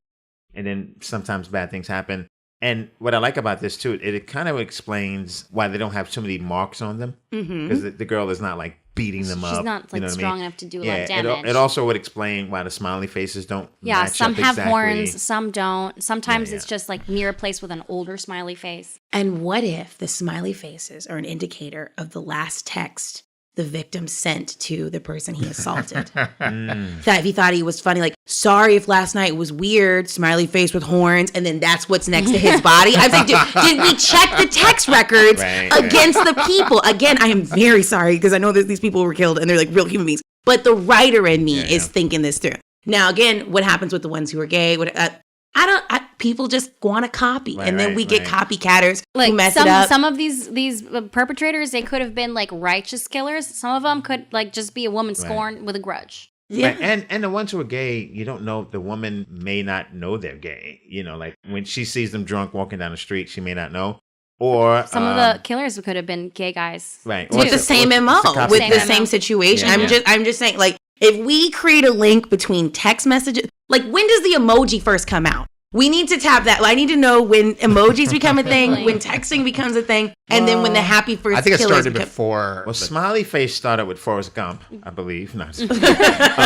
And then sometimes bad things happen. And what I like about this, too, it kind of explains why they don't have too many marks on them. Because the girl is not, like, beating them up. She's not, like, you know what I strong mean? enough to do a lot of Yeah, damage. it also would explain why the smiley faces don't Yeah, match some up have exactly. horns, some don't. Sometimes Yeah, it's just, like, near a place with an older smiley face. And what if the smiley faces are an indicator of the last text the victim sent to the person he assaulted? That if he thought he was funny, like, sorry if last night was weird, smiley face with horns, and then that's what's next to his body. I was like, did we check the text records against the people? Again, I am very sorry, because I know that these people were killed and they're like real human beings. But the writer in me is thinking this through. Now, again, what happens with the ones who are gay? People just want to copy, and then we get copycatters Like, who mess it up. some of these perpetrators, they could have been, like, righteous killers. Some of them could, like, just be a woman scorned with a grudge. Yeah. Right. And the ones who are gay, you don't know, the woman may not know they're gay. You know, like when she sees them drunk walking down the street, she may not know. Or Some of the killers could have been gay guys. right With the same MO, with the same situation. Yeah. I'm just saying, like, if we create a link between text messages, like, when does the emoji first come out? We need to tap that. I need to know when emojis become a thing, when texting becomes a thing, and then when the happy first I think it killers started become... before. Well, smiley face started with Forrest Gump, I believe. No, He fell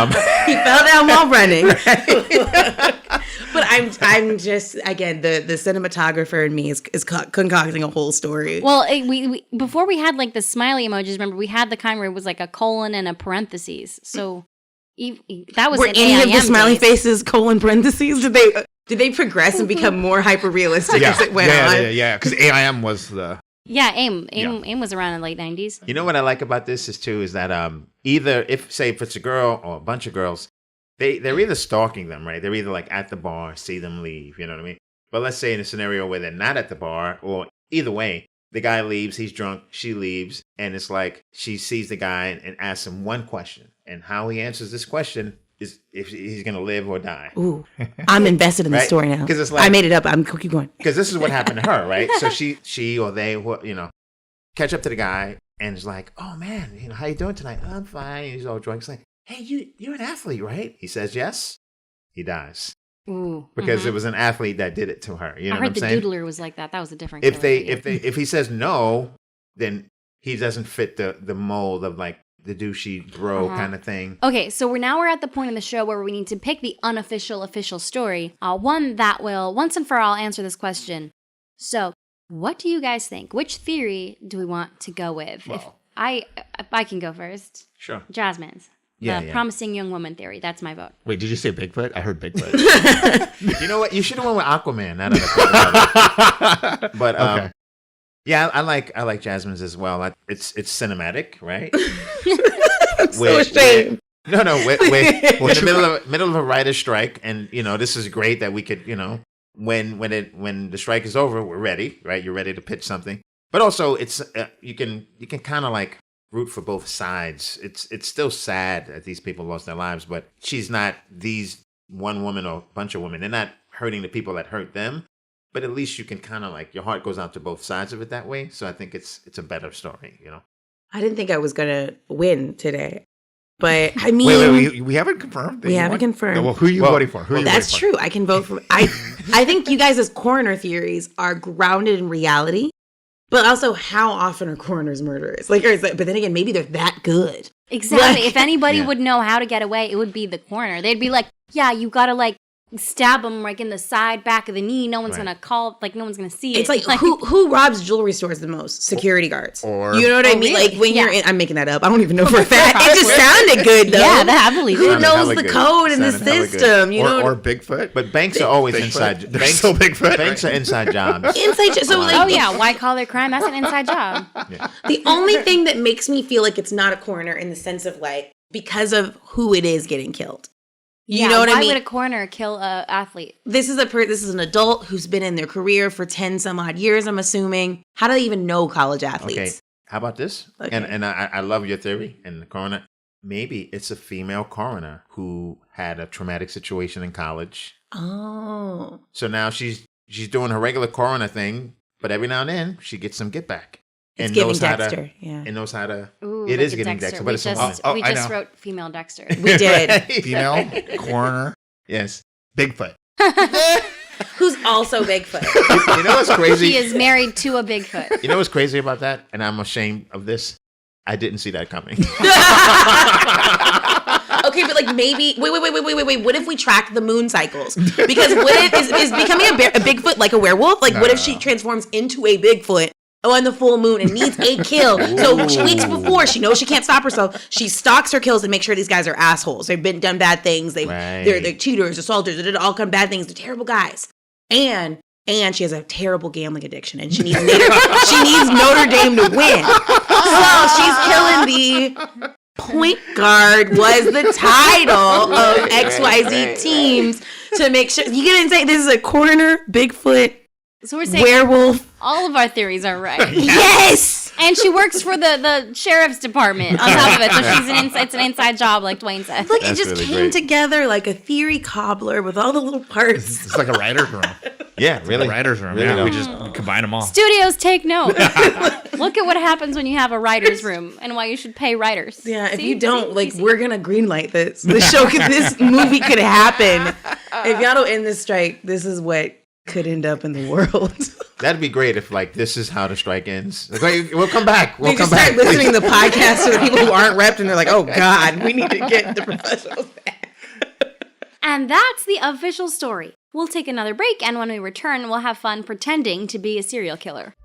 down while running. But I'm just, again, the cinematographer in me is concocting a whole story. Well, we before we had, like, the smiley emojis, remember, we had the kind where it was, like, a colon and a parentheses. So that was Were in any of the AIM smiley days. faces colon parentheses? Did they progress and become more hyper realistic as it went on? Yeah, because AIM was the... Yeah, AIM was around in the late 90s. You know what I like about this is that either if it's a girl or a bunch of girls, they're either stalking them, right? They're either like at the bar, see them leave, you know what I mean? But let's say in a scenario where they're not at the bar, or either way, the guy leaves, he's drunk, she leaves, and it's like she sees the guy and asks him one question, and how he answers this question is if he's gonna live or die. Ooh, I'm invested in the Right? story now. 'Cause it's like- I made it up. I'm keep going. Because this is what happened to her, right? So she or they, you know, catch up to the guy and is like, "Oh man, you know, how you doing tonight?" "I'm fine." He's all drunk. He's like, "Hey, you're an athlete, right?" He says, "Yes." He dies Ooh, because it was an athlete that did it to her. You know I what heard I'm the saying? doodler was like that. That was a different. If killer. if he says no, then he doesn't fit the mold of like the douchey bro kind of thing. Okay, so we're at the point in the show where we need to pick the unofficial official story, one that will once and for all answer this question. So, what do you guys think? Which theory do we want to go with? Well, I can go first. Sure. Jasmine's. Yeah, The yeah. promising young woman theory. That's my vote. Wait, did you say Bigfoot? I heard Bigfoot. You know what? You should have went with Aquaman. Now that I think about it. But Okay. Yeah, I like Jasmine's as well. It's cinematic, right? I'm so ashamed. We're in the middle of a writer's strike, and this is great that we could, when the strike is over, we're ready, right? You're ready to pitch something, but also it's you can kind of like root for both sides. It's still sad that these people lost their lives, but she's not these one woman or bunch of women. They're not hurting the people that hurt them, but at least you can kind of like your heart goes out to both sides of it that way. So I think it's a better story, I didn't think I was gonna win today, but I mean, wait, we haven't confirmed. We haven't confirmed. Well, who are you voting for? That's true. I can vote for. I think you guys' coroner theories are grounded in reality, but also how often are coroners murderers? But then again, maybe they're that good. Exactly. If anybody would know how to get away, it would be the coroner. They'd be like, yeah, you gotta like stab him like in the side, back of the knee. No one's gonna call, like no one's gonna see it. It's like who robs jewelry stores the most? Security guards. Or you know what I mean? Really? Like when you're in, I'm making that up. I don't even know for a fact. It just sounded good though. Yeah, I believe it. Who knows the code in the system? You know, or Bigfoot. But banks are always Bigfoot. inside. They're still Bigfoot. Banks are inside jobs. So like, oh yeah, white collar crime. That's an inside job. Yeah. The only thing that makes me feel like it's not a coroner in the sense of like because of who it is getting killed. You know what I mean? Why would a coroner kill an athlete? This is an adult who's been in their career for 10 some odd years, I'm assuming. How do they even know college athletes? Okay, how about this? Okay. And I love your theory. And the coroner, maybe it's a female coroner who had a traumatic situation in college. Oh. So now she's doing her regular coroner thing, but every now and then she gets some get back. It's and giving knows how Dexter, to, yeah. And knows how to. Ooh, it like is a getting Dexter, but we it's just, a we I just know. wrote female Dexter. We did. Female coroner. Yes. Bigfoot. Who's also Bigfoot. You know what's crazy? He is married to a Bigfoot. You know what's crazy about that? And I'm ashamed of this. I didn't see that coming. Okay, but like maybe wait. What if we track the moon cycles? Because what if is becoming a Bigfoot like a werewolf? Like what if she transforms into a Bigfoot on the full moon and needs a kill? So weeks before, she knows she can't stop herself. She stalks her kills and makes sure these guys are assholes. They've done bad things. They're cheaters, assaulters. They did all kind of bad things. They're terrible guys. And she has a terrible gambling addiction, and she needs Notre Dame to win. So she's killing the point guard was the title of XYZ teams to make sure you get insane. This is a coroner, Bigfoot, So we're saying werewolf. all of our theories are right. Yes. And she works for the sheriff's department on top of it, so it's an inside job, like Dwayne said. Look, That's it just really came great. together like a theory cobbler with all the little parts. It's like a writer's room. Yeah, really. A writer's room. Really Yeah, though. we just combine them all. Studios, take note. Look at what happens when you have a writer's room and why you should pay writers. Yeah, if See? you don't, See? like, See? we're gonna greenlight this. This movie could happen. If y'all don't end this strike, this is what could end up in the world. That'd be great if like this is how the strike ends. Like, wait, we'll come back. We'll They come just start back. listening to the podcast to the people who aren't repped, and they're like, "Oh God, we need to get the professionals back." And that's the official story. We'll take another break, and when we return, we'll have fun pretending to be a serial killer.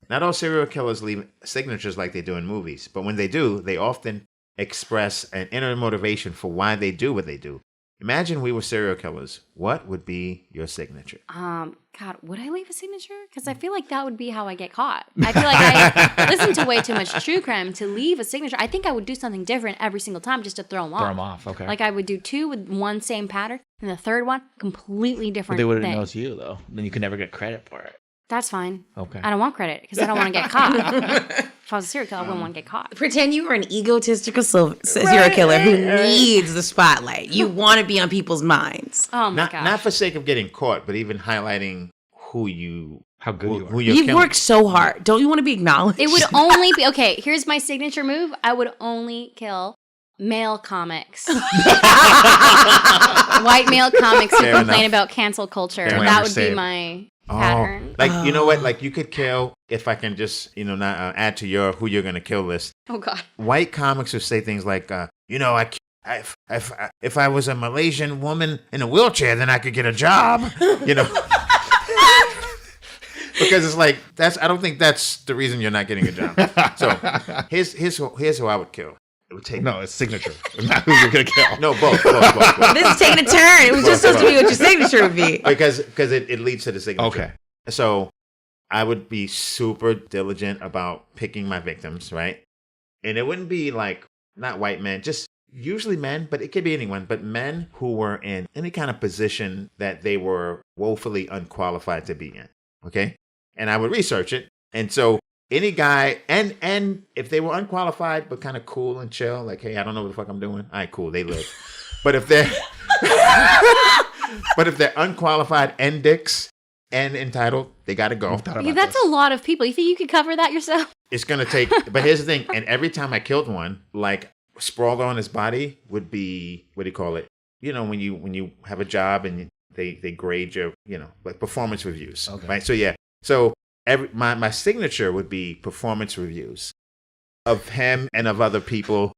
Not all serial killers leave signatures like they do in movies, but when they do, they often express an inner motivation for why they do what they do. Imagine we were serial killers. What would be your signature? God, would I leave a signature? Because I feel like that would be how I get caught. I feel like I listen to way too much true crime to leave a signature. I think I would do something different every single time just to throw them off. Throw them off. Okay. Like I would do two with one same pattern, and the third one completely But different they wouldn't thing. know it's you though. Then you could never get credit for it. That's fine. Okay. I don't want credit because I don't want to get caught. If I was a serial killer, I wouldn't want to get caught. Pretend you are an egotistical serial killer who needs the spotlight. You want to be on people's minds. Oh my Not gosh. for sake of getting caught, but even highlighting How good you are. who you're You've killing. worked so hard. Don't you want to be acknowledged? It would only be okay. Here's my signature move. I would only kill male comics, white male comics who Fair complain enough. about cancel culture. Fair That would enough. be my pattern. Like, you know what? Like, you could kill, if I can just, not add to your who you're going to kill list. Oh God. White comics who say things like, if I was a Malaysian woman in a wheelchair, then I could get a job, Because it's like, I don't think that's the reason you're not getting a job. So here's who I would kill. It would take No, it's signature. Not who you're gonna kill. No, both. This is taking a turn. It was just supposed to be what your signature would be. Because it leads to the signature. Okay. So I would be super diligent about picking my victims, right? And it wouldn't be like, not white men, just usually men, but it could be anyone, but men who were in any kind of position that they were woefully unqualified to be in, okay? And I would research it. And so any guy, and if they were unqualified but kind of cool and chill, like, hey, I don't know what the fuck I'm doing. All right, cool, they live. But if they're unqualified and dicks and entitled, they got to go. Yeah, that's a lot of people. You think you could cover that yourself? It's going to take, but here's the thing. And every time I killed one, like sprawled on his body would be, what do you call it? You know, when you have a job and they grade your, you know, like performance reviews, right? So yeah. So my signature would be performance reviews of him and of other people.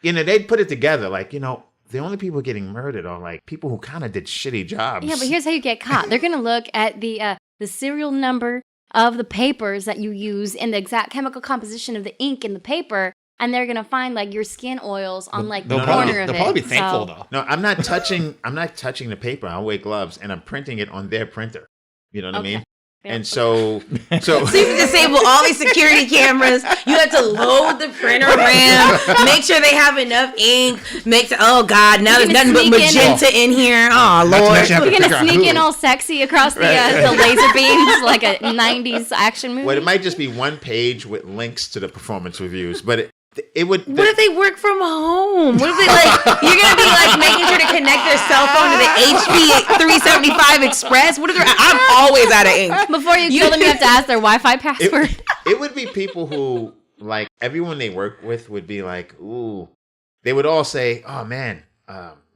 You know, they'd put it together like, you know, the only people getting murdered are like people who kind of did shitty jobs. Yeah, but here's how you get caught. They're going to look at the serial number of the papers that you use and the exact chemical composition of the ink in the paper, and they're going to find like your skin oils on like the corner of it. They'll probably be thankful though. No, I'm not touching the paper. I'll wear gloves and I'm printing it on their printer. You know what I mean? And so you can disable all these security cameras. You have to load the printer RAM, make sure they have enough ink. Oh God, now there's nothing but magenta in here. Oh Lord, you're gonna sneak in all sexy across the laser beams like a '90s action movie. Well, it might just be one page with links to the performance reviews, but it would. What if they work from home? What if they you're gonna be like making sure to connect their cell phone to the HP 375 Express? What if I'm always out of ink. Before you kill them, you have to ask their Wi-Fi password. It would be people who, like, everyone they work with would be like, ooh. They would all say, oh man,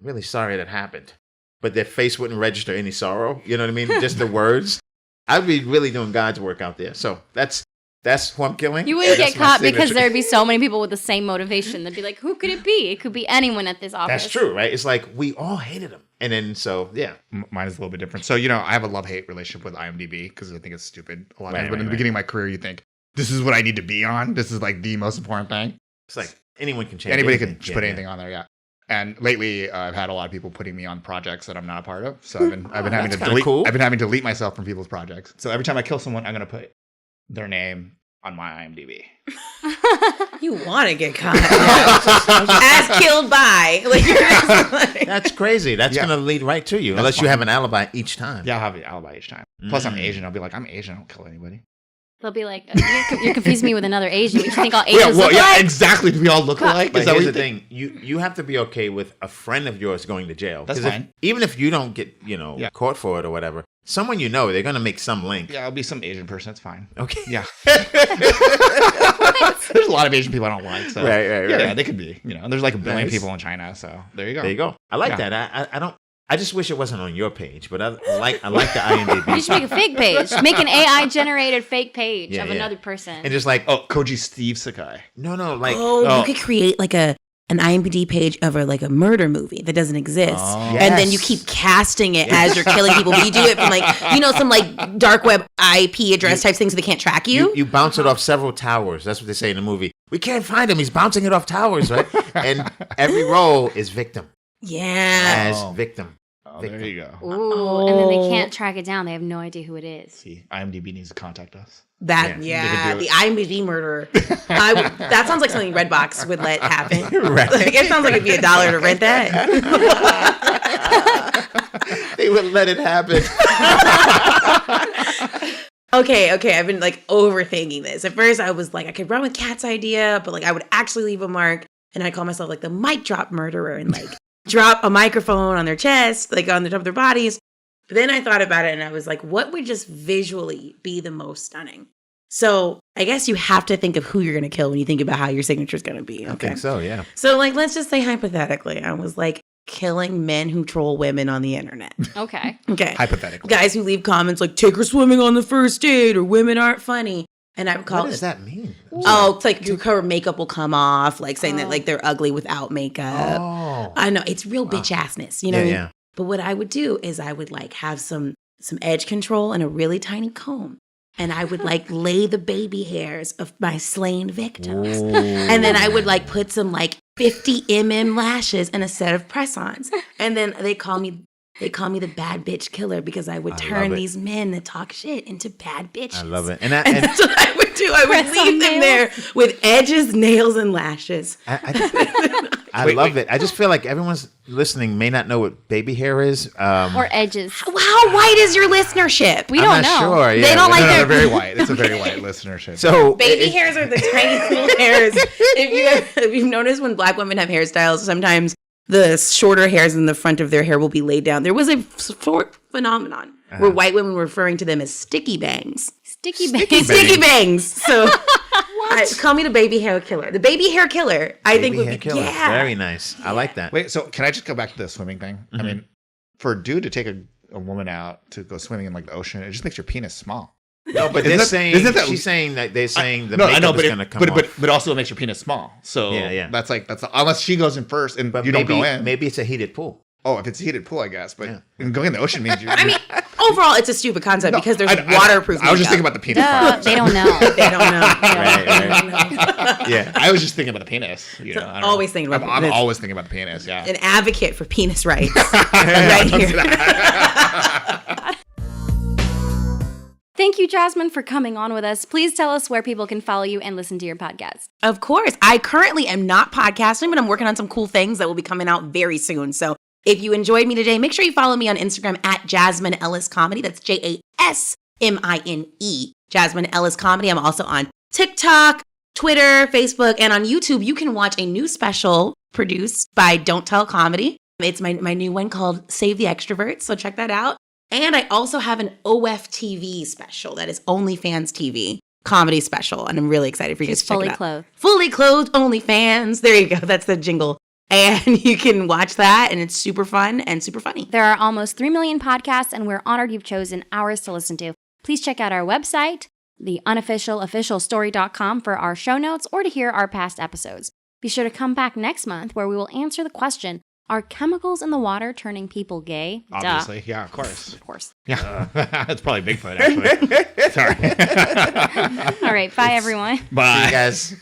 really sorry that happened. But their face wouldn't register any sorrow. You know what I mean? Just the words. I'd be really doing God's work out there. So that's who I'm killing. You wouldn't get caught because there'd be so many people with the same motivation. They'd be like, who could it be? It could be anyone at this office. That's true, right? It's like, we all hated him. And then, so, yeah. Mine is a little bit different. So, you know, I have a love-hate relationship with IMDb because I think it's stupid. A lot of times, but in the beginning of my career, you think, this is what I need to be on. This is like the most important thing. It's like, anyone can change Anybody can put anything on there, yeah. And lately, I've had a lot of people putting me on projects that I'm not a part of. So I've been having to delete. Cool. I've been having to delete myself from people's projects. So every time I kill someone, I'm going to put their name on my IMDb. You want to get caught. As killed by. That's crazy. That's going to lead right to you. Unless you have an alibi each time. Yeah, I'll have an alibi each time. Plus, I'm Asian. I'll be like, I'm Asian. I don't kill anybody. They'll be like, you're confusing me with another Asian. You think all Asians look alike? Exactly. Do we all look alike? But here's the thing. You have to be okay with a friend of yours going to jail. That's fine. Even if you don't get, caught for it or whatever, someone they're going to make some link. Yeah, I'll be some Asian person. It's fine. Okay. Yeah. There's a lot of Asian people I don't like. So. Right. Yeah, they could be. There's like 1 billion people in China. So there you go. There you go. I like that. I just wish it wasn't on your page, but I like the IMDb. You should make a fake page. Make an AI-generated fake page of another person. And just like... Koji Steven Sakai. No, like... you could create like an IMDb page of a murder movie that doesn't exist. Yes. And then you keep casting it as you're killing people. But you do it from some dark web IP address type thing so they can't track you. You bounce it off several towers. That's what they say in the movie. We can't find him. He's bouncing it off towers, right? And every role is victim. Yeah. As victim. Oh, there you go. Ooh, and then they can't track it down. They have no idea who it is. See, IMDb needs to contact us. The IMDb murderer. That sounds like something Redbox would let happen. Right. It sounds like it'd be $1 to rent that. They would let it happen. Okay. I've been overthinking this. At first, I was like, I could run with Cat's idea, but I would actually leave a mark, and I call myself the mic drop murderer, and drop a microphone on their chest, on the top of their bodies. But then I thought about it and I was like, what would just visually be the most stunning? So I guess you have to think of who you're going to kill when you think about how your signature is going to be. Okay? I think so, yeah. So let's just say hypothetically, I was killing men who troll women on the internet. Okay. Hypothetically. Guys who leave comments take her swimming on the first date or women aren't funny. And I would call What does that mean? It's her makeup will come off, saying that they're ugly without makeup. Oh. I know, it's real bitch assness, you know what I mean? But what I would do is I would have some edge control and a really tiny comb. And I would lay the baby hairs of my slain victims. Ooh. And then I would put some 50 lashes and a set of press-ons. And then they call me They call me the bad bitch killer because I would turn these men that talk shit into bad bitches. I love it. And that's what I would do. I would leave them there with edges, nails, and lashes. I love it. I just feel like everyone's listening may not know what baby hair is. Or edges. How white is your listenership? We don't know. Sure. Yeah. They don't like they're very white. It's a very white listenership. So baby hairs are the tiny little hairs. If you've noticed when Black women have hairstyles, sometimes the shorter hairs in the front of their hair will be laid down. There was a phenomenon where white women were referring to them as sticky bangs. Sticky bangs. So call me the baby hair killer. The baby hair killer, I think would be killer. Yeah. Very nice. I like that. Wait, so can I just go back to the swimming thing? I mean, for a dude to take a woman out to go swimming in like the ocean, it just makes your penis small. No, but they're saying she's saying that they're saying the makeup is going to come off. But also it makes your penis small. So that's unless she goes in first and you don't go in. Maybe it's a heated pool. Oh, if it's a heated pool, I guess. But going in the ocean means you. I mean, overall, it's a stupid concept because there's waterproof. I was just thinking about the penis part. They don't know. They don't know. Right. Yeah, I was just thinking about the penis. You know, I'm always thinking about the penis. Yeah, an advocate for penis rights, right here. Thank you, Jasmine, for coming on with us. Please tell us where people can follow you and listen to your podcast. Of course. I currently am not podcasting, but I'm working on some cool things that will be coming out very soon. So if you enjoyed me today, make sure you follow me on Instagram at Jasmine Ellis Comedy. That's JASMINE. Jasmine Ellis Comedy. I'm also on TikTok, Twitter, Facebook, and on YouTube. You can watch a new special produced by Don't Tell Comedy. It's my new one called Save the Extroverts. So check that out. And I also have an OFTV special that is OnlyFans TV comedy special. And I'm really excited for you guys to check it out. Clothed. Fully clothed OnlyFans. There you go. That's the jingle. And you can watch that. And it's super fun and super funny. There are almost 3 million podcasts, and we're honored you've chosen ours to listen to. Please check out our website, the Unofficial Official Story.com, for our show notes or to hear our past episodes. Be sure to come back next month where we will answer the question, are chemicals in the water turning people gay? Obviously. Duh. Yeah, of course. Of course. Yeah. It's probably Bigfoot, actually. Sorry. All right. Bye, everyone. Bye. See you guys.